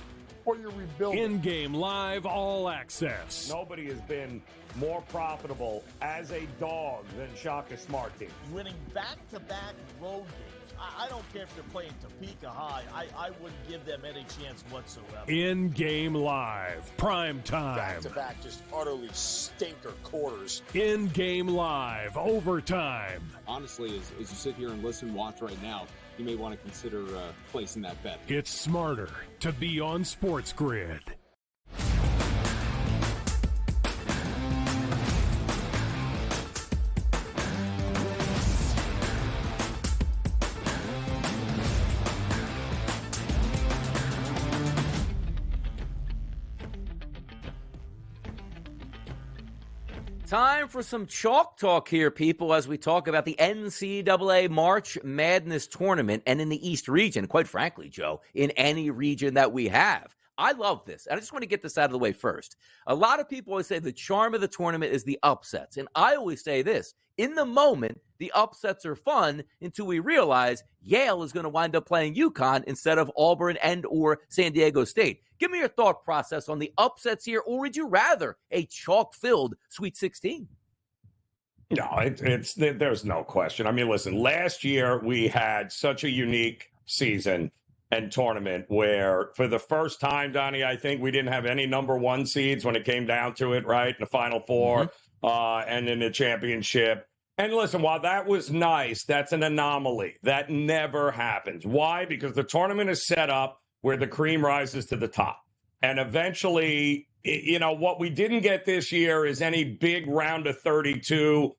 or you're rebuilding. In-game live, all access. Nobody has been more profitable as a dog than Shaka Smart Team. Winning back-to-back road games. I don't care if they're playing Topeka High. I wouldn't give them any chance whatsoever. In-game live, prime time. Back-to-back, just utterly stinker quarters. In-game live, overtime. Honestly, as you sit here and listen, watch right now, you may want to consider placing that bet. It's smarter to be on SportsGrid. Time for some chalk talk here, people, as we talk about the NCAA March Madness tournament and in the East region, quite frankly, Joe, in any region that we have. I love this. And I just want to get this out of the way first. A lot of people always say the charm of the tournament is the upsets. And I always say this, in the moment, the upsets are fun until we realize Yale is going to wind up playing UConn instead of Auburn and or San Diego State. Give me your thought process on the upsets here, or would you rather a chalk-filled Sweet 16? No, there's no question. I mean, listen, last year we had such a unique season and tournament where for the first time, Donnie, I think we didn't have any number one seeds when it came down to it, right? In the Final Four and in the championship. And listen, while that was nice, that's an anomaly. That never happens. Why? Because the tournament is set up where the cream rises to the top. And eventually, what we didn't get this year is any big round of 32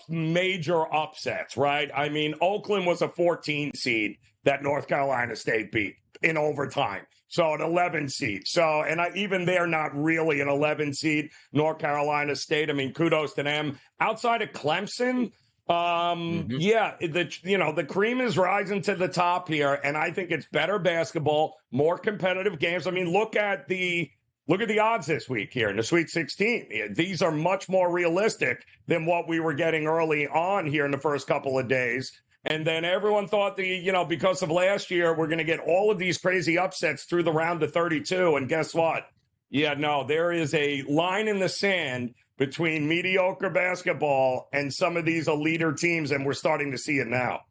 major upsets, right? I mean, Oakland was a 14 seed that North Carolina State beat in overtime. So an 11 seed. So, and even they're not really an 11 seed, North Carolina State. I mean, kudos to them. Outside of Clemson, the cream is rising to the top here, and I think it's better basketball, more competitive games. I mean, look at the odds this week here in the Sweet 16. These are much more realistic than what we were getting early on here in the first couple of days. And then everyone thought because of last year, we're going to get all of these crazy upsets through the round of 32. And guess what? Yeah, no, there is a line in the sand between mediocre basketball and some of these elite teams, and we're starting to see it now.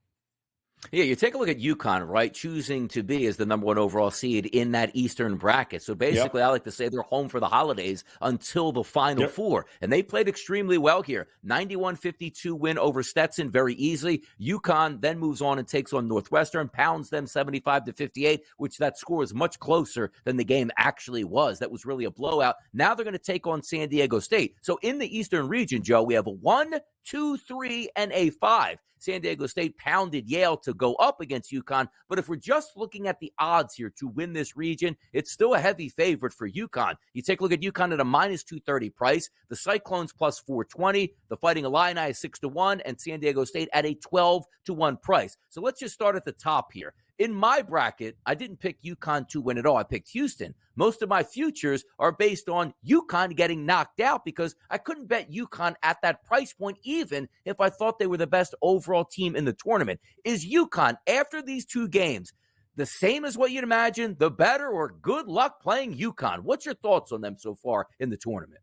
Yeah, you take a look at UConn, right, choosing to be as the number one overall seed in that Eastern bracket. So basically, I like to say they're home for the holidays until the Final Four. And they played extremely well here. 91-52 win over Stetson very easily. UConn then moves on and takes on Northwestern, pounds them 75-58, which that score is much closer than the game actually was. That was really a blowout. Now they're going to take on San Diego State. So in the Eastern region, Joe, we have a 1, 2, 3, and a 5. San Diego State pounded Yale to go up against UConn. But if we're just looking at the odds here to win this region, it's still a heavy favorite for UConn. You take a look at UConn at a minus 230 price, the Cyclones plus 420, the Fighting Illini is 6-1, and San Diego State at a 12-1 price. So let's just start at the top here. In my bracket, I didn't pick UConn to win at all. I picked Houston. Most of my futures are based on UConn getting knocked out because I couldn't bet UConn at that price point, even if I thought they were the best overall team in the tournament. Is UConn, after these two games, the same as what you'd imagine, the better, or good luck playing UConn? What's your thoughts on them so far in the tournament?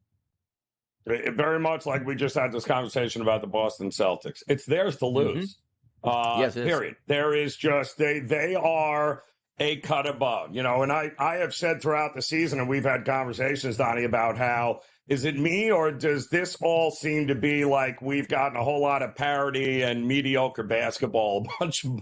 Very much like we just had this conversation about the Boston Celtics. It's theirs to lose. Yes, period. There is just, they are a cut above, and I have said throughout the season, and we've had conversations, Donnie, about how, is it me or does this all seem to be like we've gotten a whole lot of parity and mediocre basketball,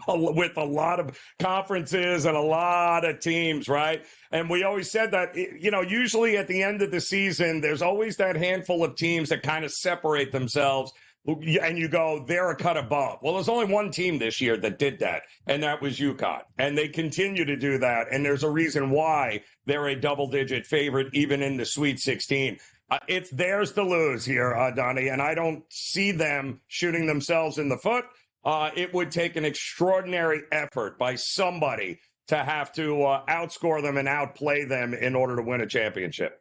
with a lot of conferences and a lot of teams, right? And we always said that, usually at the end of the season, there's always that handful of teams that kind of separate themselves. And you go, they're a cut above. Well, there's only one team this year that did that, and that was UConn. And they continue to do that, and there's a reason why they're a double-digit favorite even in the Sweet 16. It's theirs to lose here, Donnie, and I don't see them shooting themselves in the foot. It would take an extraordinary effort by somebody to have to outscore them and outplay them in order to win a championship.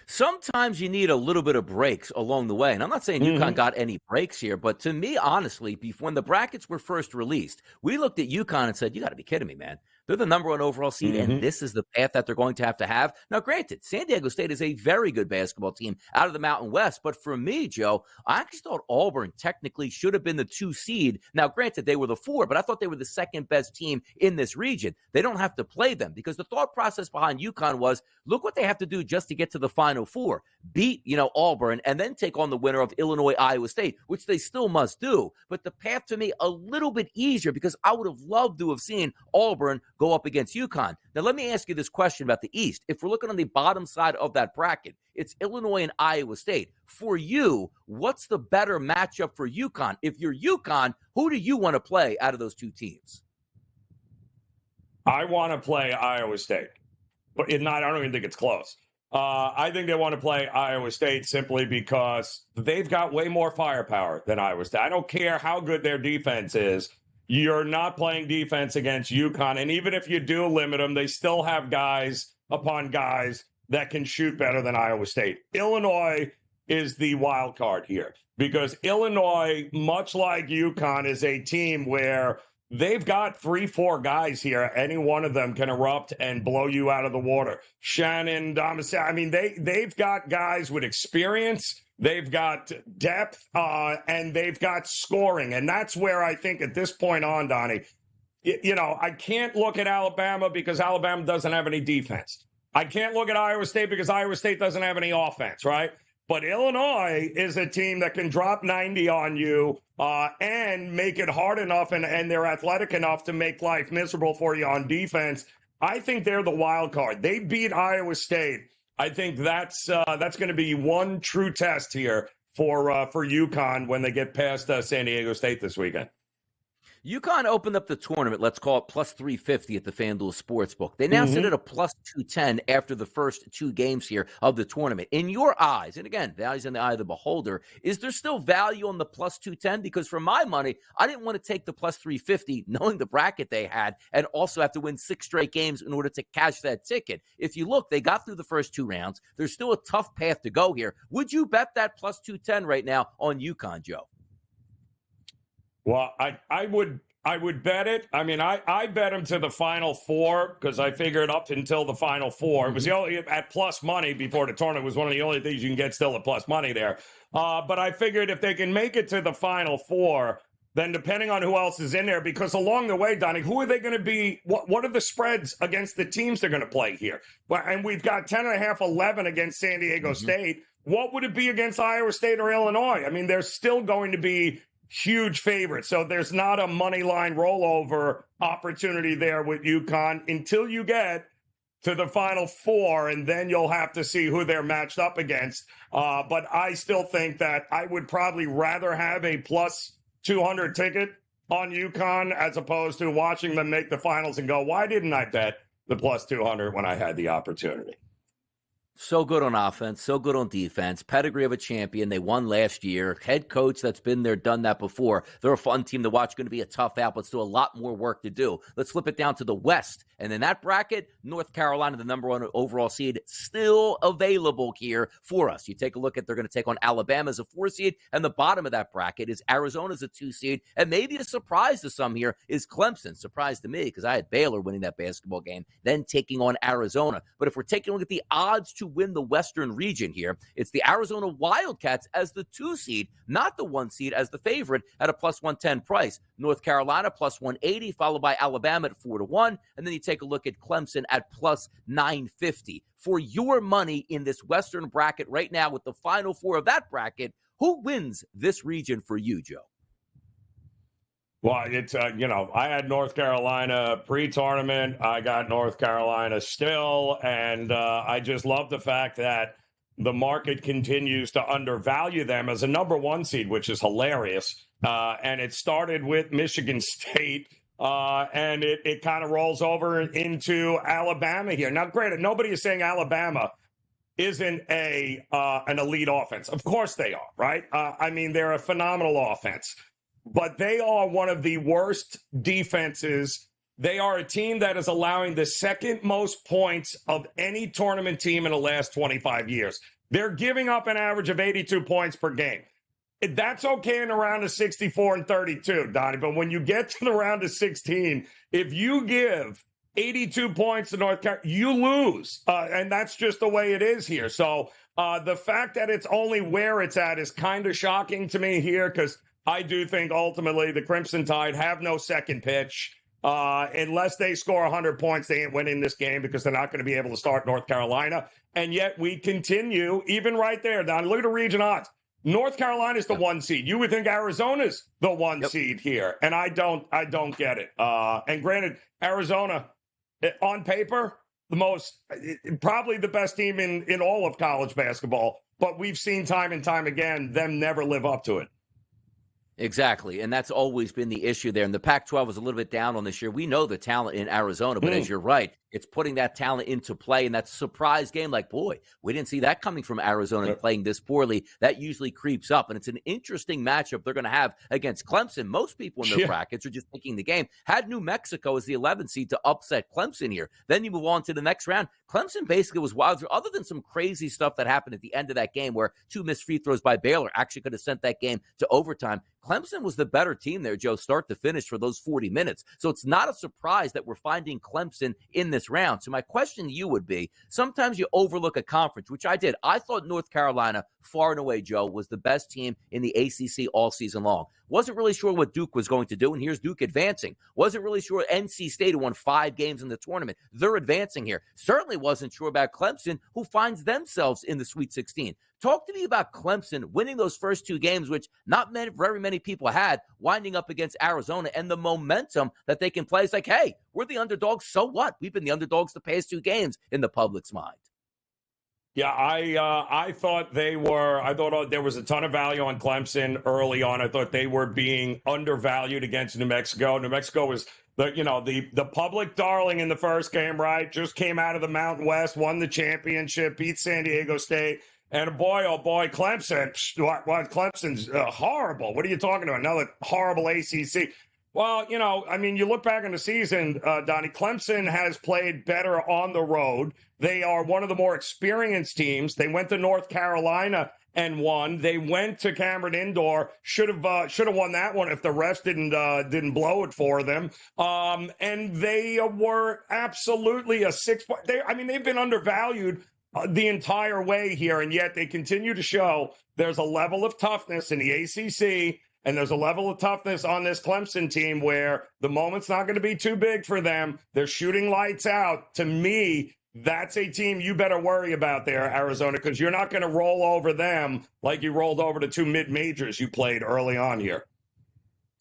Sometimes you need a little bit of breaks along the way. And I'm not saying UConn got any breaks here, but to me, honestly, when the brackets were first released, we looked at UConn and said, you got to be kidding me, man. They're the number one overall seed, and this is the path that they're going to have. Now, granted, San Diego State is a very good basketball team out of the Mountain West. But for me, Joe, I actually thought Auburn technically should have been the 2 seed. Now, granted, they were the 4, but I thought they were the second best team in this region. They don't have to play them because the thought process behind UConn was, look what they have to do just to get to the Final Four. Beat, Auburn, and then take on the winner of Illinois, Iowa State, which they still must do. But the path to me a little bit easier because I would have loved to have seen Auburn go up against UConn. Now, let me ask you this question about the East. If we're looking on the bottom side of that bracket, it's Illinois and Iowa State. For you, what's the better matchup for UConn? If you're UConn, who do you want to play out of those two teams? I want to play Iowa State, but I don't even think it's close. I think they want to play Iowa State simply because they've got way more firepower than Iowa State. I don't care how good their defense is. You're not playing defense against UConn. And even if you do limit them, they still have guys upon guys that can shoot better than Iowa State. Illinois is the wild card here because Illinois, much like UConn, is a team where they've got 3-4 guys here. Any one of them can erupt and blow you out of the water. Shannon, Damasceno, I mean, they've got guys with experience. They've got depth, and they've got scoring. And that's where I think at this point on, Donnie, I can't look at Alabama because Alabama doesn't have any defense. I can't look at Iowa State because Iowa State doesn't have any offense, right? But Illinois is a team that can drop 90 on you and make it hard enough, and they're athletic enough to make life miserable for you on defense. I think they're the wild card. They beat Iowa State. I think that's going to be one true test here for UConn when they get past San Diego State this weekend. UConn opened up the tournament, let's call it plus 350 at the FanDuel Sportsbook. They now sit at a plus 210 after the first 2 games here of the tournament. In your eyes, and again, value's in the eye of the beholder, is there still value on the plus 210? Because for my money, I didn't want to take the plus 350 knowing the bracket they had and also have to win 6 straight games in order to cash that ticket. If you look, they got through the first 2 rounds. There's still a tough path to go here. Would you bet that plus 210 right now on UConn, Joe? Well, I would bet it. I mean, I bet them to the Final Four because I figured up until the Final Four. It was the only at plus money before the tournament. It was one of the only things you can get still at plus money there. But I figured if they can make it to the Final Four, then depending on who else is in there, because along the way, Donnie, who are they going to be? What are the spreads against the teams they're going to play here? Well, and we've got 10.5, 11 against San Diego State. What would it be against Iowa State or Illinois? I mean, they're still going to be huge favorites. So there's not a money line rollover opportunity there with UConn until you get to the Final Four, and then you'll have to see who they're matched up against. But I still think that I would probably rather have a plus 200 ticket on UConn as opposed to watching them make the finals and go, why didn't I bet the plus 200 when I had the opportunity? So good on offense, so good on defense. Pedigree of a champion. They won last year. Head coach that's been there, done that before. They're a fun team to watch. Going to be a tough out, but still a lot more work to do. Let's flip it down to the West. And in that bracket, North Carolina, the number 1 overall seed, still available here for us. You take a look at, they're going to take on Alabama as a 4 seed, and the bottom of that bracket is Arizona as a 2 seed. And maybe a surprise to some here is Clemson. Surprise to me because I had Baylor winning that basketball game, then taking on Arizona. But if we're taking a look at the odds to win the Western region here, it's the Arizona Wildcats as the 2 seed, not the 1 seed as the favorite at a plus 110 price. North Carolina plus 180, followed by Alabama at 4-1. And then you take a look at Clemson at plus 950. For your money in this Western bracket right now with the Final Four of that bracket, who wins this region for you, Joe? Well, it's, I had North Carolina pre-tournament. I got North Carolina still. And I just love the fact that the market continues to undervalue them as a number 1 seed, which is hilarious. And it started with Michigan State. And it kind of rolls over into Alabama here. Now, granted, nobody is saying Alabama isn't an elite offense. Of course they are, right? I mean, they're a phenomenal offense. But they are one of the worst defenses. They are a team that is allowing the second most points of any tournament team in the last 25 years. They're giving up an average of 82 points per game. That's okay in the round of 64 and 32, Donnie. But when you get to the round of 16, if you give 82 points to North Carolina, you lose. And that's just the way it is here. So the fact that it's only where it's at is kind of shocking to me here because I do think ultimately the Crimson Tide have no second pitch. Unless they score 100 points, they ain't winning this game because they're not going to be able to start North Carolina. And yet we continue, even right there, Don, look at the region odds. North Carolina is the 1 seed. You would think Arizona's the 1 seed here. And I don't get it. And granted, Arizona, on paper, probably the best team in all of college basketball. But we've seen time and time again them never live up to it. Exactly, and that's always been the issue there. And the Pac-12 was a little bit down on this year. We know the talent in Arizona, but as you're right, It's putting that talent into play, and that surprise game, like, boy, we didn't see that coming from Arizona and playing this poorly. That usually creeps up, and it's an interesting matchup they're going to have against Clemson. Most people in their brackets are just picking the game. Had New Mexico as the 11th seed to upset Clemson here. Then you move on to the next round. Clemson basically was wild, other than some crazy stuff that happened at the end of that game where 2 missed free throws by Baylor actually could have sent that game to overtime. Clemson was the better team there, Joe, start to finish for those 40 minutes. So it's not a surprise that we're finding Clemson in this round. So my question to you would be, sometimes you overlook a conference, which I did. I thought North Carolina, far and away, Joe, was the best team in the ACC all season long. Wasn't really sure what Duke was going to do, and here's Duke advancing. Wasn't really sure NC State, who won 5 games in the tournament. They're advancing here. Certainly wasn't sure about Clemson, who finds themselves in the Sweet 16. Talk to me about Clemson winning those first 2 games, which not very many people had, winding up against Arizona, and the momentum that they can play. It's like, hey, we're the underdogs, so what? We've been the underdogs the past 2 games in the public's mind. Yeah, I thought they were. I thought there was a ton of value on Clemson early on. I thought they were being undervalued against New Mexico. New Mexico was the public darling in the first game, right? Just came out of the Mountain West, won the championship, beat San Diego State. And boy, oh boy, Clemson. Clemson's horrible. What are you talking about? Another horrible ACC. Well, you look back on the season, Donnie, Clemson has played better on the road. They are one of the more experienced teams. They went to North Carolina and won. They went to Cameron Indoor. Should have won that one if the refs didn't blow it for them. And they were absolutely a 6 point. They've been undervalued the entire way here, and yet they continue to show there's a level of toughness in the ACC. And there's a level of toughness on this Clemson team where the moment's not going to be too big for them. They're shooting lights out. To me, that's a team you better worry about there, Arizona, because you're not going to roll over them like you rolled over the 2 mid-majors you played early on here.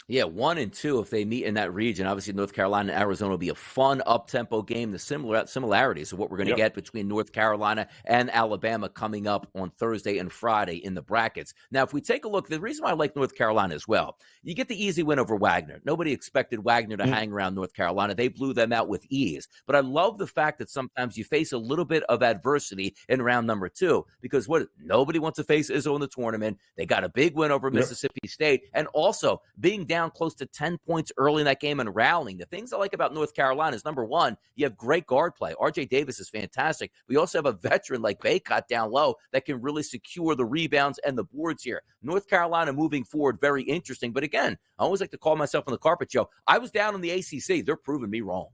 Yeah, 1 and 2 if they meet in that region. Obviously, North Carolina and Arizona will be a fun up-tempo game. The similarities of what we're going to get between North Carolina and Alabama coming up on Thursday and Friday in the brackets. Now, if we take a look, the reason why I like North Carolina as well, you get the easy win over Wagner. Nobody expected Wagner to hang around North Carolina. They blew them out with ease. But I love the fact that sometimes you face a little bit of adversity in round number 2 because nobody wants to face Izzo in the tournament. They got a big win over Mississippi State, and also being down close to 10 points early in that game and rallying. The things I like about North Carolina is, number 1, you have great guard play. R.J. Davis is fantastic. We also have a veteran like Baycott down low that can really secure the rebounds and the boards here. North Carolina moving forward, very interesting. But again, I always like to call myself on the carpet, Joe. I was down in the ACC. They're proving me wrong.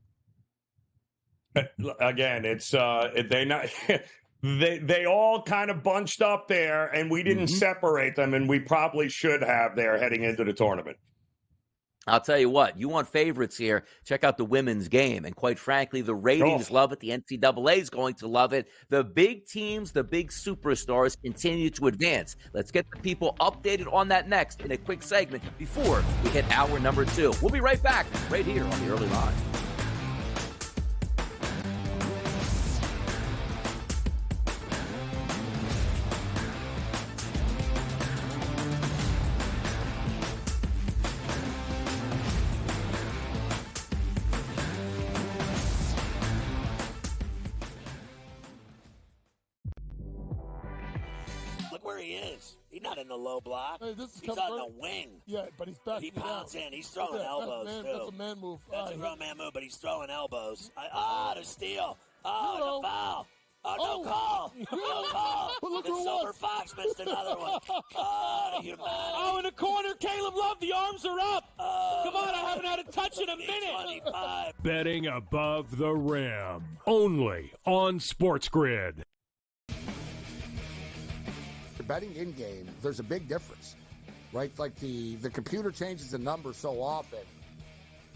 Again, it's they not. They all kind of bunched up there, and we didn't separate them, and we probably should have there heading into the tournament. I'll tell you what, you want favorites here, check out the women's game. And quite frankly, the ratings love it. The NCAA is going to love it. The big teams, the big superstars continue to advance. Let's get the people updated on that next in a quick segment before we hit hour number 2. We'll be right back right here on the Early Line. He's not in the low block. Hey, this is he's on the wing. Yeah, but he's back. He pounds in. He's throwing elbows, too. That's a man move. That's a grown man move, but he's throwing elbows. The steal. The foul. No call. No call. The Silver Fox missed another one. The humanity. In the corner, Caleb Love. The arms are up. Come on, I haven't had a touch in a minute. 25. Betting above the rim. Only on SportsGrid. Betting in-game, there's a big difference, right? Like the computer changes the numbers so often.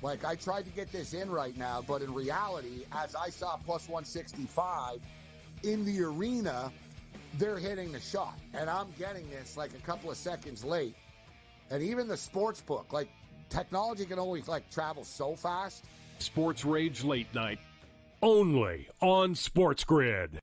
Like, I tried to get this in right now, but in reality, as I saw plus 165 in the arena, they're hitting the shot. And I'm getting this like a couple of seconds late. And even the sports book, like, technology can only travel so fast. Sports Rage Late Night. Only on SportsGrid.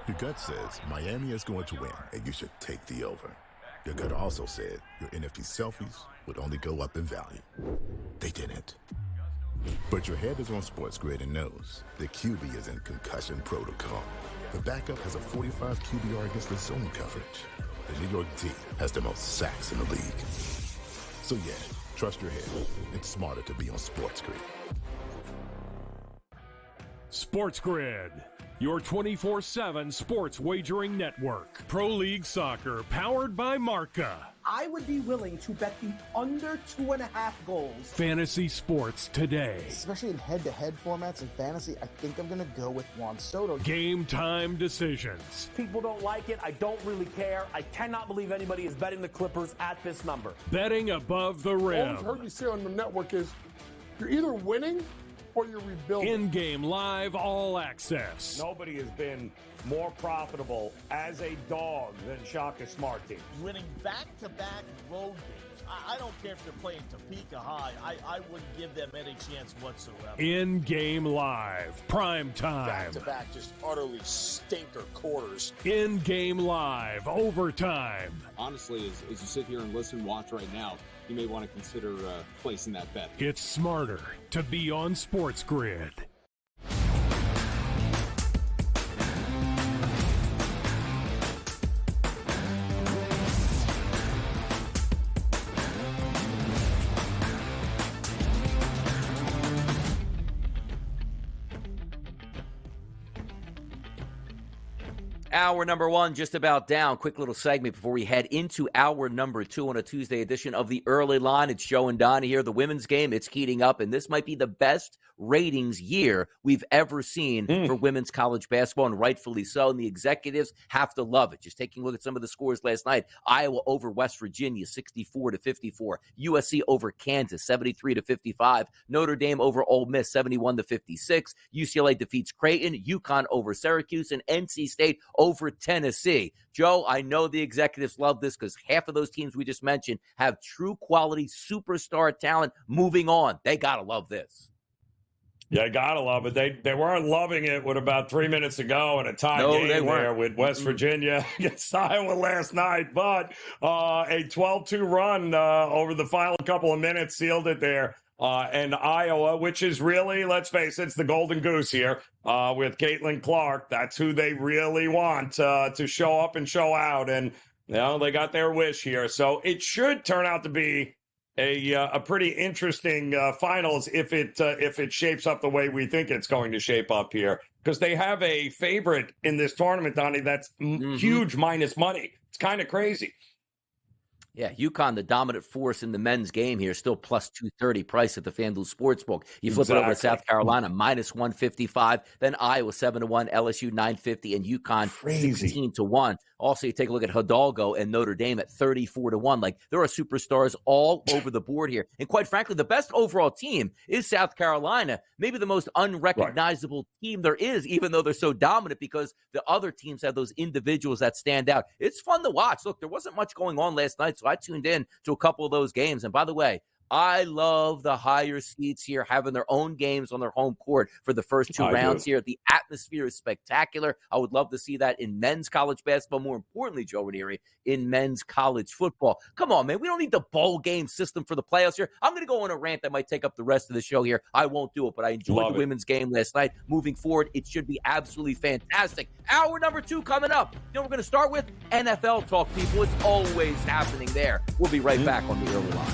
Your gut says Miami is going to win, and you should take the over. Your gut also said your NFT selfies would only go up in value. They didn't. But your head is on SportsGrid and knows the QB is in concussion protocol. The backup has a 45 QBR against the zone coverage. The New York D has the most sacks in the league. So yeah, trust your head. It's smarter to be on SportsGrid. SportsGrid, your 24/7 sports wagering network. Pro League Soccer, powered by Marca. I would be willing to bet the under 2.5 goals. Fantasy sports today. Especially in head-to-head formats in fantasy, I think I'm going to go with Juan Soto. Game time decisions. People don't like it. I don't really care. I cannot believe anybody is betting the Clippers at this number. Betting above the All rim. I've heard you say on the network is you're either winning or you're rebuilding. In-game live all access. Nobody has been more profitable as a dog than Shaka Smart team. Winning back-to-back road games. I don't care if they're playing Topeka High. I wouldn't give them any chance whatsoever. In-game live, prime time. Back-to-back, just utterly stinker quarters. In-game live, overtime. Honestly, as you sit here and listen, watch right now, you may want to consider placing that bet. It's smarter to be on SportsGrid. Hour number one, just about down. Quick little segment before we head into hour number two on a Tuesday edition of the Early Line. It's Joe and Donnie here. The women's game, it's heating up, and this might be the best ratings year we've ever seen for women's college basketball, and rightfully so. And the executives have to love it. Just taking a look at some of the scores last night. Iowa over West Virginia, 64-54. USC over Kansas, 73-55. Notre Dame over Ole Miss, 71-56. UCLA defeats Creighton. UConn over Syracuse, and NC State over Tennessee. Joe, I know the executives love this because half of those teams we just mentioned have true quality superstar talent moving on. They got to love this. Yeah, gotta love it. They weren't loving it with about 3 minutes ago and a tie game there with West Virginia against Iowa last night. But a 12-2 run over the final couple of minutes sealed it there. And Iowa, which is really, let's face it, it's the golden goose here with Caitlin Clark. That's who they really want to show up and show out. And, you know, they got their wish here. So it should turn out to be a pretty interesting finals if it shapes up the way we think it's going to shape up here, because they have a favorite in this tournament, Donnie, that's huge minus money. It's kind of crazy. Yeah, UConn, the dominant force in the men's game here, still plus 230 price at the FanDuel Sportsbook. You flip it over to South Carolina, minus 155. Then Iowa, 7-1, LSU, 950, and UConn, 16-1. Also, you take a look at Hidalgo and Notre Dame at 34-1. Like, there are superstars all over the board here. And quite frankly, the best overall team is South Carolina. Maybe the most unrecognizable team there is, even though they're so dominant, because the other teams have those individuals that stand out. It's fun to watch. Look, there wasn't much going on last night, so I tuned in to a couple of those games. And by the way, I love the higher seeds here having their own games on their home court for the first two rounds here. The atmosphere is spectacular. I would love to see that in men's college basketball. More importantly, Joe Ranieri, in men's college football. Come on, man. We don't need the bowl game system for the playoffs here. I'm going to go on a rant that might take up the rest of the show here. I won't do it, but I enjoyed the women's game last night. Moving forward, it should be absolutely fantastic. Hour number two coming up. You know, we're going to start with NFL talk, people. It's always happening there. We'll be right back on the Early Line.